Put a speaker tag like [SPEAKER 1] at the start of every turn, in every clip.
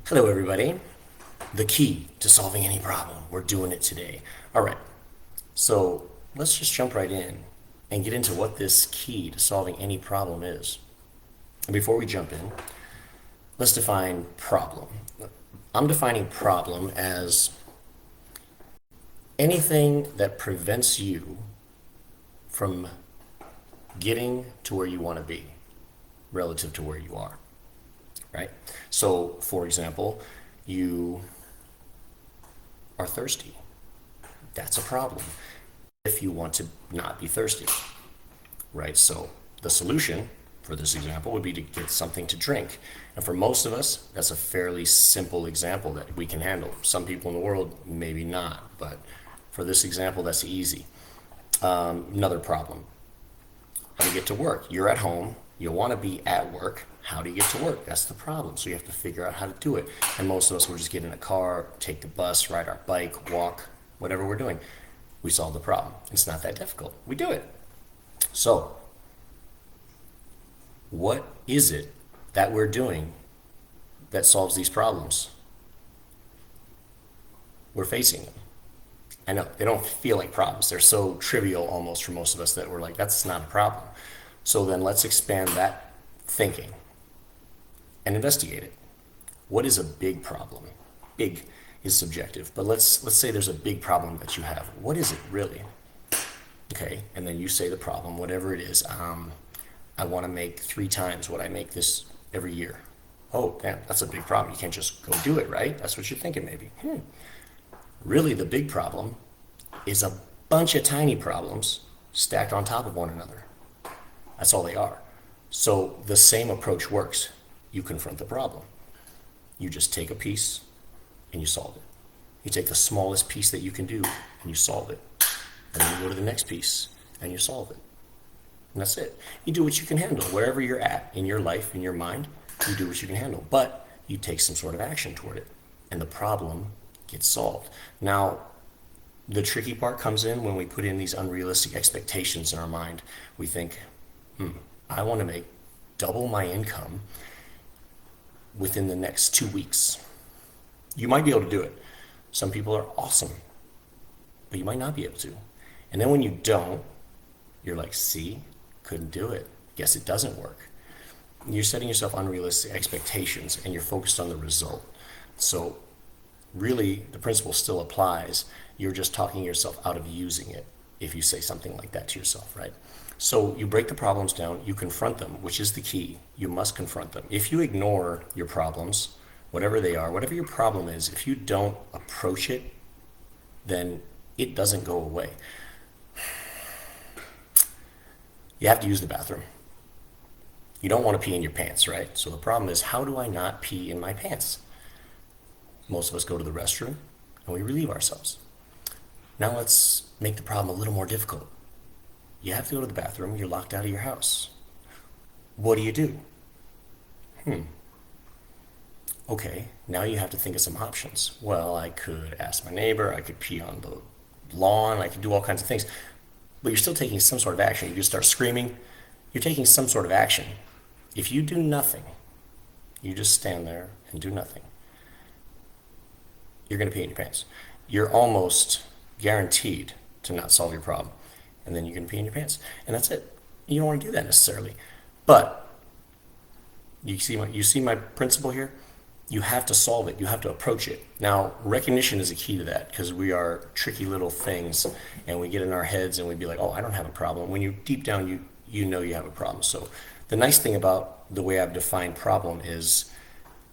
[SPEAKER 1] Hello, everybody. The key to solving any problem. We're doing it today. All right. So let's just jump right in and get into what this key to solving any problem is. And before we jump in, let's define problem. I'm defining problem as anything that prevents you from getting to where you want to be relative to where you are, right? So, for example, you are thirsty. That's a problem if you want to not be thirsty, right? So the solution for this example would be to get something to drink. And for most of us, that's a fairly simple example that we can handle. Some people in the world, maybe not, but for this example, that's easy. Another problem, how do you get to work? You're at home, you want to be at work. How do you get to work? That's the problem. So you have to figure out how to do it. And most of us will just get in a car, take the bus, ride our bike, walk, whatever we're doing. We solve the problem. It's not that difficult. We do it. So, what is it that we're doing that solves these problems? We're facing them. I know they don't feel like problems. They're so trivial almost for most of us that we're like, that's not a problem. So then let's expand that thinking and investigate it. What is a big problem? Big is subjective, but let's say there's a big problem that you have. What is it really? Okay, and then you say the problem, whatever it is. I want to make 3 times what I make this every year. Oh, damn, that's a big problem. You can't just go do it, right? That's what you're thinking, maybe. Really, the big problem is a bunch of tiny problems stacked on top of one another. That's all they are. So the same approach works. You confront the problem. You just take a piece and you solve it. You take the smallest piece that you can do and you solve it. And then you go to the next piece and you solve it. And that's it. You do what you can handle. Wherever you're at in your life, in your mind, you do what you can handle. But you take some sort of action toward it. And the problem gets solved. Now, the tricky part comes in when we put in these unrealistic expectations in our mind. We think, I want to make double my income within the next 2 weeks. You might be able to do it. Some people are awesome, but you might not be able to. And then when you don't, you're like, see, couldn't do it. Guess it doesn't work. You're setting yourself unrealistic expectations and you're focused on the result. So really, the principle still applies. You're just talking yourself out of using it if you say something like that to yourself, right? So you break the problems down, you confront them, which is the key. You must confront them. If you ignore your problems, whatever they are, whatever your problem is, if you don't approach it, then it doesn't go away. You have to use the bathroom. You don't want to pee in your pants, right? So the problem is, how do I not pee in my pants? Most of us go to the restroom and we relieve ourselves. Now let's make the problem a little more difficult. You have to go to the bathroom, you're locked out of your house. What do? Okay, now you have to think of some options. Well, I could ask my neighbor, I could pee on the lawn, I could do all kinds of things. But you're still taking some sort of action. You just start screaming, you're taking some sort of action. If you do nothing, you just stand there and do nothing, you're going to pee in your pants. You're almost guaranteed to not solve your problem. And then you're going to pee in your pants. And that's it. You don't want to do that necessarily. But you see my principle here? You have to solve it. You have to approach it. Now, recognition is a key to that because we are tricky little things and we get in our heads and we be like, oh, I don't have a problem. When you deep down, you know you have a problem. So the nice thing about the way I've defined problem is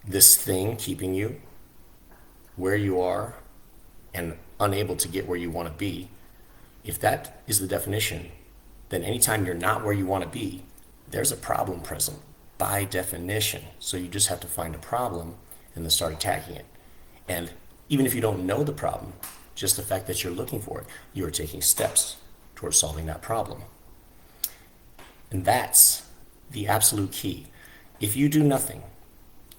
[SPEAKER 1] this thing keeping you where you are and unable to get where you want to be. If that is the definition, then anytime you're not where you want to be, there's a problem present by definition. So you just have to find a problem and then start attacking it. And even if you don't know the problem, just the fact that you're looking for it, you are taking steps towards solving that problem. And that's the absolute key. If you do nothing,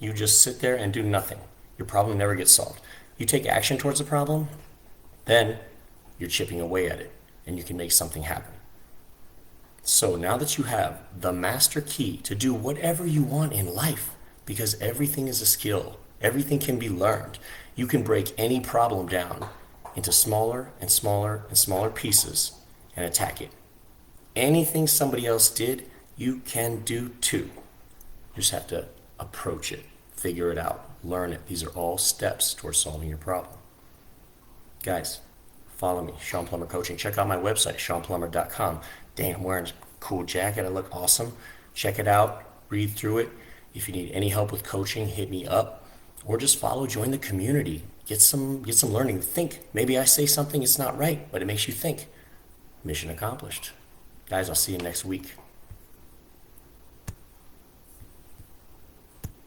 [SPEAKER 1] you just sit there and do nothing, your problem never gets solved. You take action towards the problem, then you're chipping away at it and you can make something happen. So now that you have the master key to do whatever you want in life, because everything is a skill Everything can be learned. You can break any problem down into smaller and smaller and smaller pieces and attack it. Anything somebody else did, you can do too. You just have to approach it, figure it out, learn it. These are all steps towards solving your problem. Guys, follow me, Sean Plummer Coaching. Check out my website, seanplummer.com. Dang, I'm wearing a cool jacket. I look awesome. Check it out, read through it. If you need any help with coaching, hit me up, or just follow, join the community. Get some learning. Think. Maybe I say something, it's not right, but it makes you think. Mission accomplished. Guys, I'll see you next week.